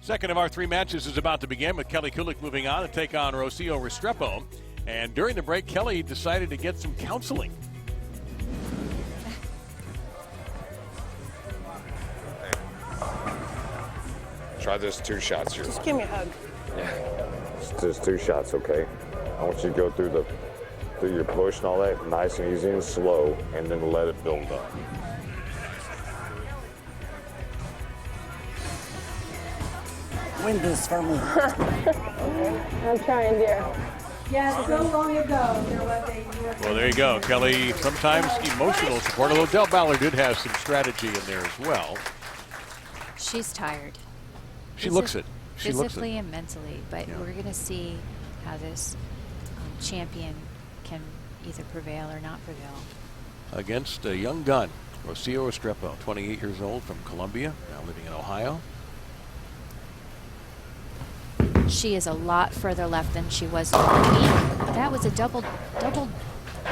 Second of our three matches is about to begin with Kelly Kulik moving on to take on Rocio Restrepo. And during the break, Kelly decided to get some counseling. Try this 2 shots here. Just give me a hug. Yeah. Just 2 shots, okay? I want you to go through your push and all that, nice and easy and slow, and then let it build up. Win this for me. I'm trying, dear. Yeah, so long ago, there was a... Well, there you go. Kelly, sometimes emotional support, although Del Ballard did have some strategy in there as well. She's tired. She looks it. She looks it. Physically and mentally, but we're going to see how this champion can either prevail or not prevail. Against a young gun, Rocio Restrepo, 28 years old, from Columbia, now living in Ohio. She is a lot further left than she was in the lane. That was a double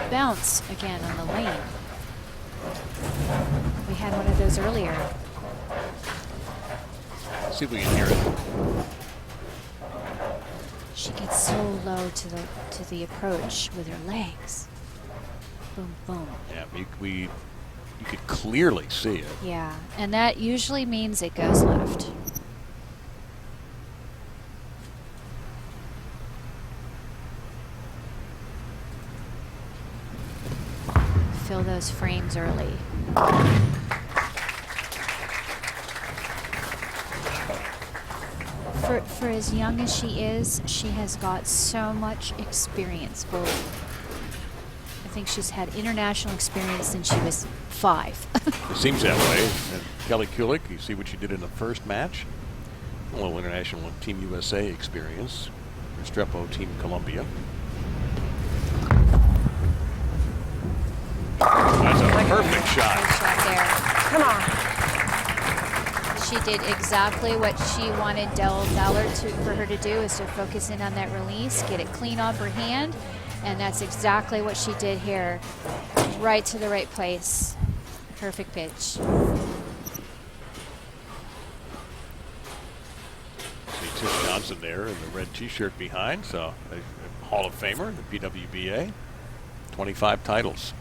bounce again on the lane. We had one of those earlier. See if we can hear it. She gets so low to the approach with her legs. Boom, boom. Yeah, you could clearly see it. Yeah, and that usually means it goes left. Fill those frames early. For as young as she is, she has got so much experience bowling. I think she's had international experience since she was 5. It seems that way. And Kelly Kulik, you see what she did in the first match. A little international Team USA experience. Restrepo, Team Columbia. That's a perfect shot. Good shot there. Come on. She did exactly what she wanted Del Ballard for her to do, is to focus in on that release, get it clean off her hand, and that's exactly what she did here. Right to the right place. Perfect pitch. See Tish Johnson there in the red t-shirt behind, so a Hall of Famer, the PWBA, 25 titles.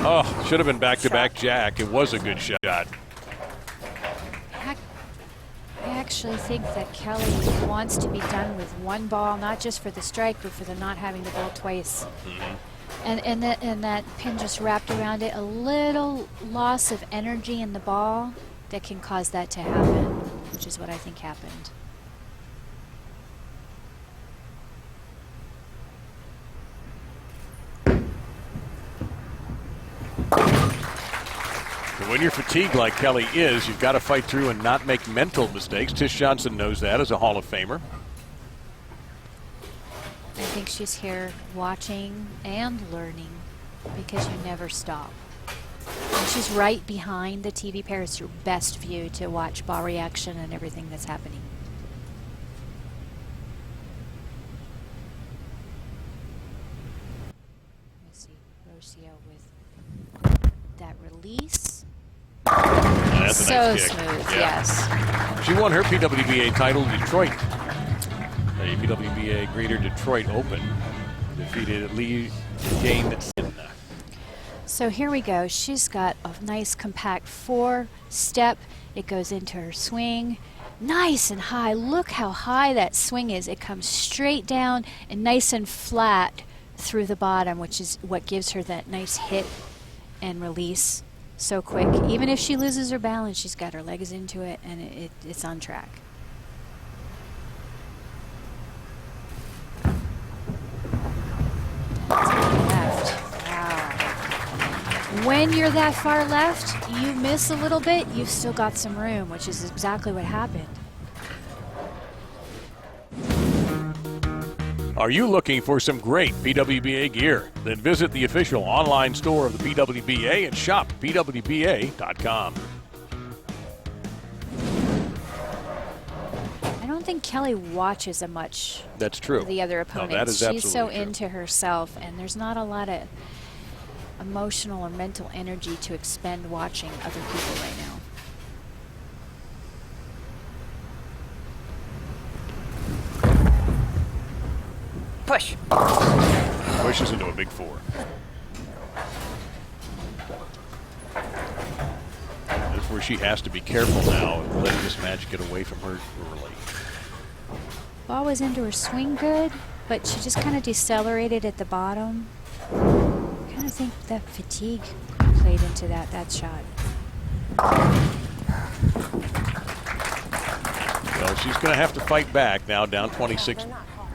Oh, should have been back-to-back jack. It was a good shot. I actually think that Kelly wants to be done with one ball, not just for the strike, but for the not having the ball twice. And that pin just wrapped around it. A little loss of energy in the ball that can cause that to happen, which is what I think happened. When you're fatigued like Kelly is, you've got to fight through and not make mental mistakes. Tish Johnson knows that as a Hall of Famer. I think she's here watching and learning because you never stop. And she's right behind the TV pair. It's your best view to watch ball reaction and everything that's happening. Let's see, Rocio with that release. That's a So nice kick. smooth, Yeah. yes. She won her PWBA title in Detroit. The PWBA Greater Detroit Open. Defeated Lee Gain. So here we go. She's got a nice compact 4-step. It goes into her swing. Nice and high. Look how high that swing is. It comes straight down and nice and flat through the bottom, which is what gives her that nice hit and release so quick. Even if she loses her balance, she's got her legs into it, and it's on track. Left. Wow. When you're that far left, you miss a little bit, you've still got some room, which is exactly what happened. Are you looking for some great PWBA gear? Then visit the official online store of the PWBA and shop PWBA.com. I don't don't think Kelly watches much. That's true. The other No, opponents. that is She's absolutely so true. into herself, and there's not a lot of emotional or mental energy to expend watching other people right now. Push. Pushes into a big 4. This is where she has to be careful now and letting this match get away from her early. Ball was into her swing good, but she just kind of decelerated at the bottom. I kind of think that fatigue played into that shot. Well, she's going to have to fight back now, down 26. Not hard.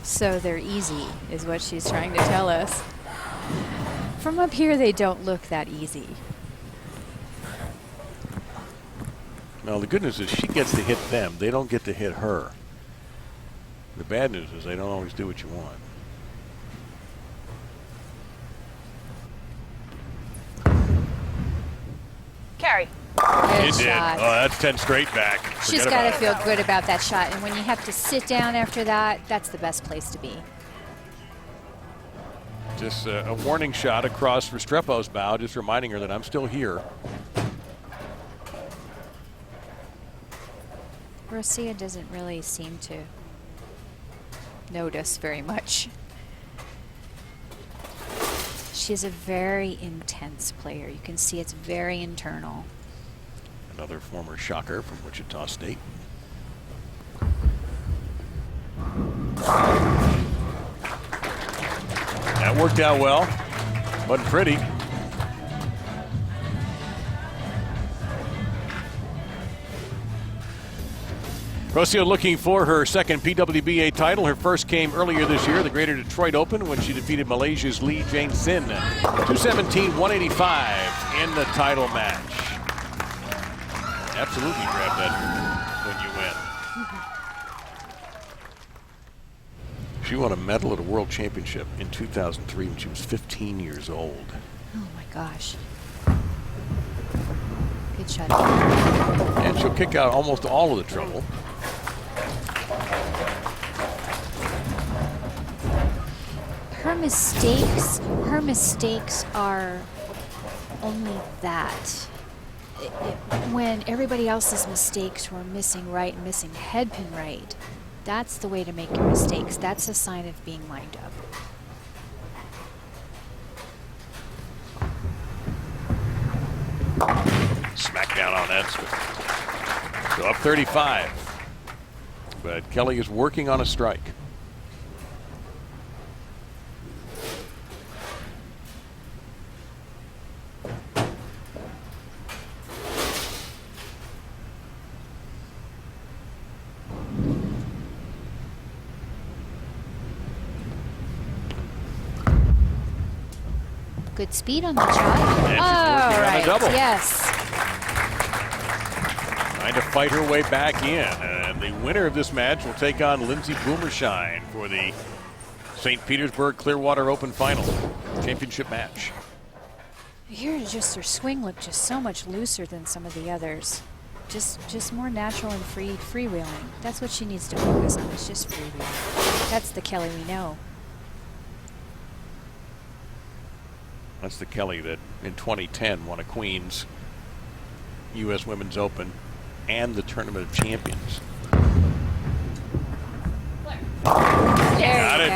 So they're easy, is what she's trying to tell us. From up here, they don't look that easy. Now, the good news is she gets to hit them. They don't get to hit her. The bad news is they don't always do what you want. Carry. It Good did. shot. Oh, that's 10 straight back. She's Forget got to about feel good about that shot. And when you have to sit down after that, that's the best place to be. it. Just a warning shot across Restrepo's bow, just reminding her that I'm still here. Rosia doesn't really seem to notice very much. She's a very intense player. You can see it's very internal. Another former shocker from Wichita State. That worked out well. Wasn't pretty. Rosia looking for her second PWBA title. Her first came earlier this year, the Greater Detroit Open, when she defeated Malaysia's Lee Jane Sin. 217-185 in the title match. Absolutely grab that when you win. She won a medal at a world championship in 2003 when she was 15 years old. Oh my gosh. Good shot. And she'll kick out almost all of the trouble. Her mistakes are only that. When everybody else's mistakes were missing right and missing headpin right, that's the way to make your mistakes. That's a sign of being lined up. Smack down on that. So up 35. But Kelly is working on a strike. Good speed on that shot. And she's working on a double. Yes. Trying to fight her way back in. And the winner of this match will take on Lindsay Boomershine for the St. Petersburg-Clearwater Open Final Championship match. Here, just her swing looked just so much looser than some of the others. Just more natural and freewheeling. That's what she needs to focus on. It's just freewheeling. That's the Kelly we know. That's the Kelly that in 2010 won a Queens U.S. Women's Open and the Tournament of Champions. Got it.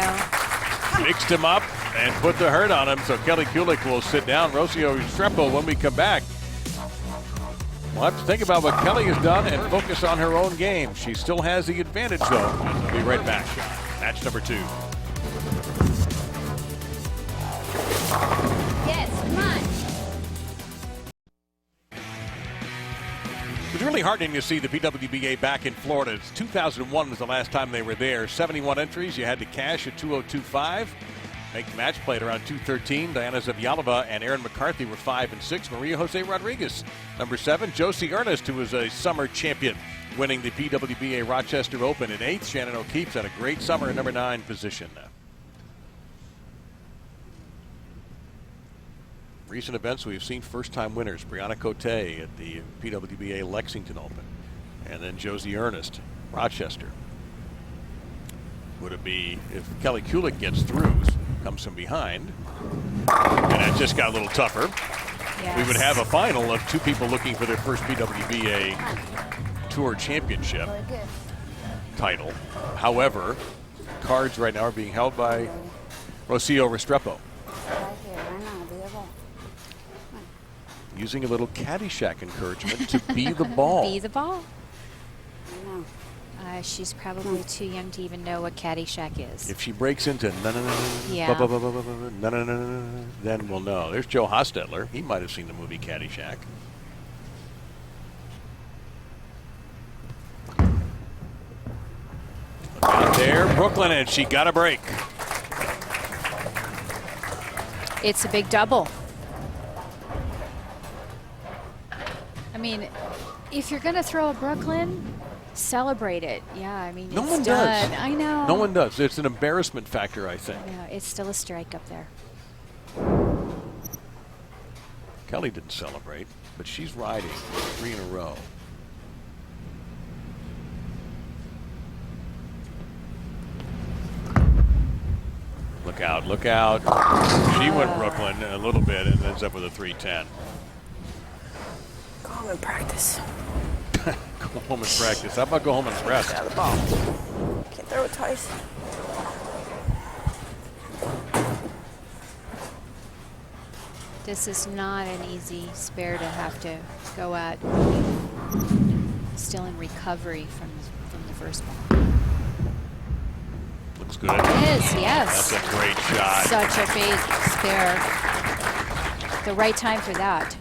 Mixed him up and put the hurt on him, so Kelly Kulik will sit down. Rosia Restrepo, when we come back, we'll have to think about what Kelly has done and focus on her own game. She still has the advantage, though. We'll be right back. Match number 2. Yes, come on. It was really heartening to see the PWBA back in Florida. 2001 was the last time they were there. 71 entries. You had to cash at 2:02.5. Make the match played around 2:13. Diana Zavyalova and Erin McCarthy were 5 and 6. Maria Jose Rodriguez, number 7. Josie Ernest, who was a summer champion, winning the PWBA Rochester Open in 8th. Shannon O'Keefe's had a great summer in number 9 position. Recent events we've seen first-time winners. Brianna Cote at the PWBA Lexington Open. And then Josie Ernest, Rochester. Would it be if Kelly Kulik gets through, comes from behind, and it just got a little tougher. Yes. We would have a final of 2 people looking for their first PWBA Tour Championship title. However, cards right now are being held by Rocio Restrepo. Using a little Caddyshack encouragement to be the ball. Be the ball? She's probably too young to even know what Caddyshack is. If she breaks into Yeah. then we'll know. There's Joe Hostetler. He might have seen the movie Caddyshack. Look out there, Brooklyn, and she got a break. It's a big double. I mean, if you're going to throw a Brooklyn, celebrate it. Yeah, I mean, No it's one done. does. I know. No one does. It's an embarrassment factor, I think. I know. It's still a strike up there. Kelly didn't celebrate, but she's riding 3 in a row. Look out, look out. She went Brooklyn a little bit and ends up with a 310. Go home and practice. Go home and practice. How about go home and rest? Out of the ball. Can't throw it twice. This is not an easy spare to have to go at. Still in recovery from the first ball. Looks good. It is, yes. That's a great shot. Such a big spare. The right time for that.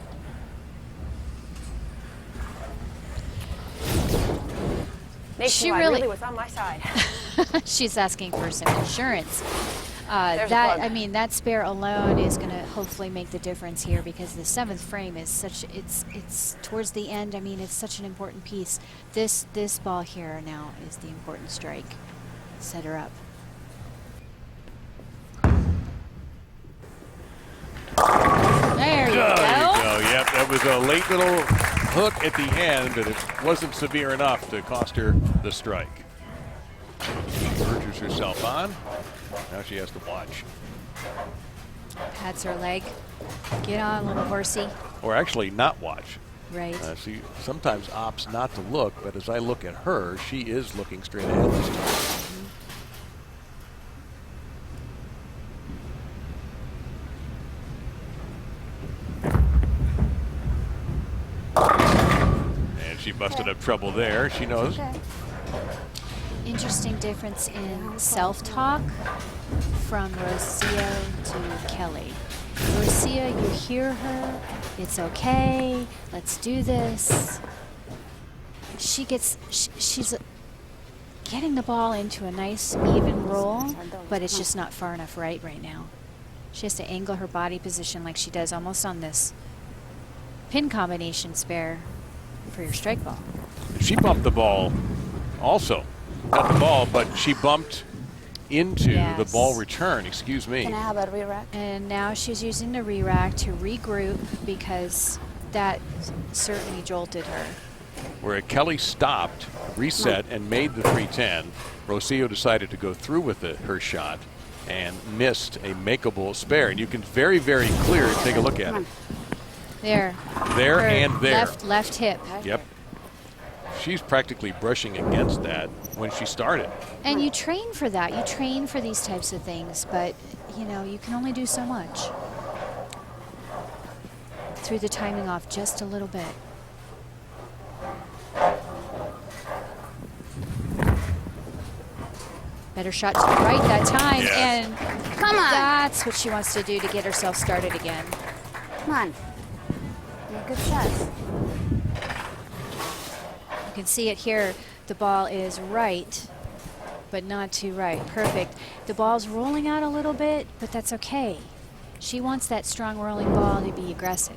She really was on my side. She's asking for some insurance. There's a plug. I mean, that spare alone is going to hopefully make the difference here because the 7th frame is such. It's towards the end. I mean, it's such an important piece. This ball here now is the important strike. Set her up. There you go. Yep, that was a late little hook at the end, but it wasn't severe enough to cost her the strike. She urges herself on. Now she has to watch. Pats her leg. Get on, little horsey. Or actually not watch. Right. She sometimes opts not to look, but as I look at her, she is looking straight ahead this time. And she busted up trouble there. She knows. Okay. Interesting difference in self-talk from Rocio to Kelly. Rocio, you hear her. It's okay. Let's do this. She's getting the ball into a nice even roll, but it's just not far enough right now. She has to angle her body position like she does almost on this pin combination spare for your strike ball. She bumped the ball also. Not the ball, but she bumped into the Yes. ball return, excuse me. Can I have a re-rack? And now she's using the re-rack to regroup because that certainly jolted her. Where Kelly stopped, reset, and made the 310, Rocio decided to go through with her shot and missed a makeable spare. And you can very, very clear take a look at it. There. There Her and there. Left hip. Yep. She's practically brushing against that when she started. And you train for that. You train for these types of things, but you know, you can only do so much. Threw the timing off just a little bit. Better shot to the right that time, Yes. and Come on. that's what she wants to do to get herself started again. Come on. Make good shots. You can see it here. The ball is right, but not too right. Perfect. The ball's rolling out a little bit, but that's okay. She wants that strong rolling ball to be aggressive.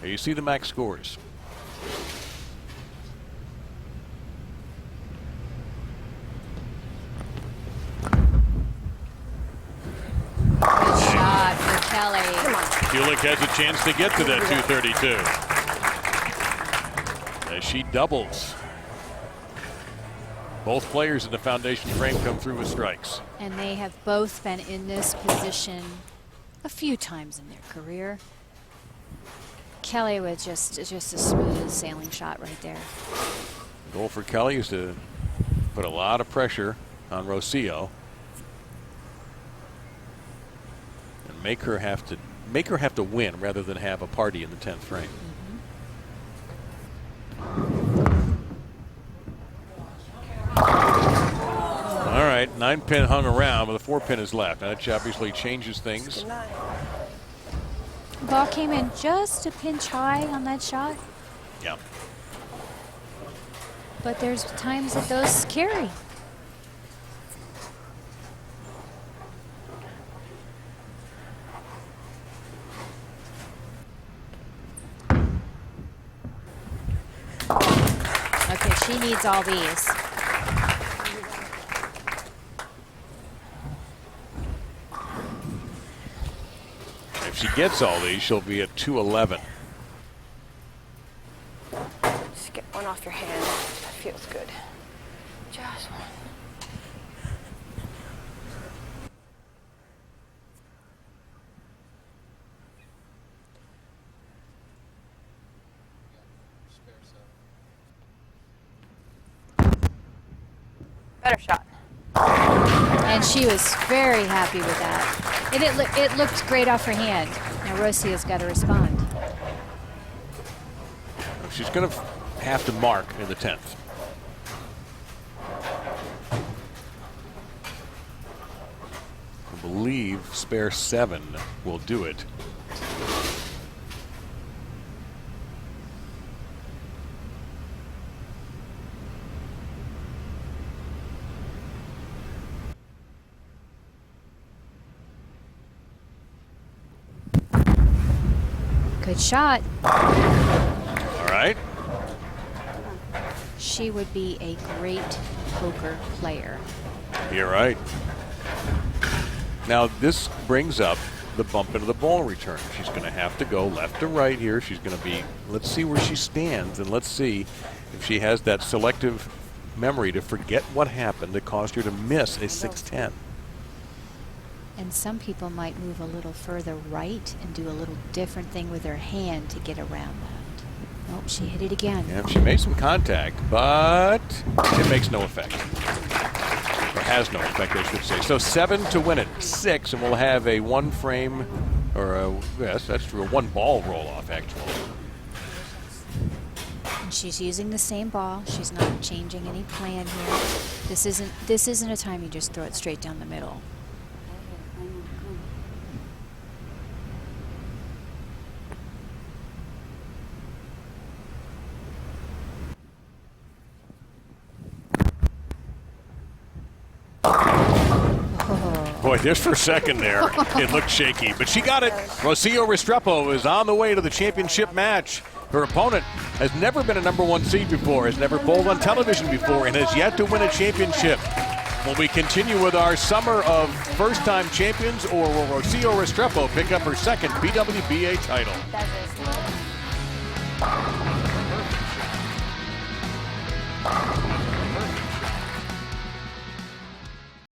Here you see the max scores. Good shot for Kelly. Come on. Kulik has a chance to get to that 232. As she doubles. Both players in the foundation frame come through with strikes. And they have both been in this position a few times in their career. Kelly with just a smooth sailing shot right there. The goal for Kelly is to put a lot of pressure on Rocio and make her have to win rather than have a party in the 10th frame. All right, 9-pin hung around, but the 4-pin is left. Now that obviously changes things. Ball came in just a pinch high on that shot. Yeah. But there's times that those carry. Okay, she needs all these. If she gets all these, she'll be at 211. Just get one off your hand. That feels good. Just one. Better shot. And she was very happy with that. And it looked great off her hand. Now Rocio's got to respond. She's going to have to mark in the 10th. I believe spare 7 will do it. Good shot. All right. She would be a great poker player. You're right. Now this brings up the bump into the ball return. She's going to have to go left to right here. She's going to be, let's see where she stands, and let's see if she has that selective memory to forget what happened that caused her to miss a 610. And some people might move a little further right and do a little different thing with her hand to get around that. Nope, she hit it again. Yeah, she made some contact, but it makes no effect. Or has no effect, I should say. So 7 to win it, 6, and we'll have a 1 frame, or a, yes, that's true, a 1 ball roll off actually. And she's using the same ball. She's not changing any plan here. This isn't a time you just throw it straight down the middle. Boy, just for a second there, it looked shaky, but she got it. Rocio Restrepo is on the way to the championship match. Her opponent has never been a #1 seed before, has never bowled on television before, and has yet to win a championship. Will we continue with our summer of first-time champions, or will Rocio Restrepo pick up her second PWBA title?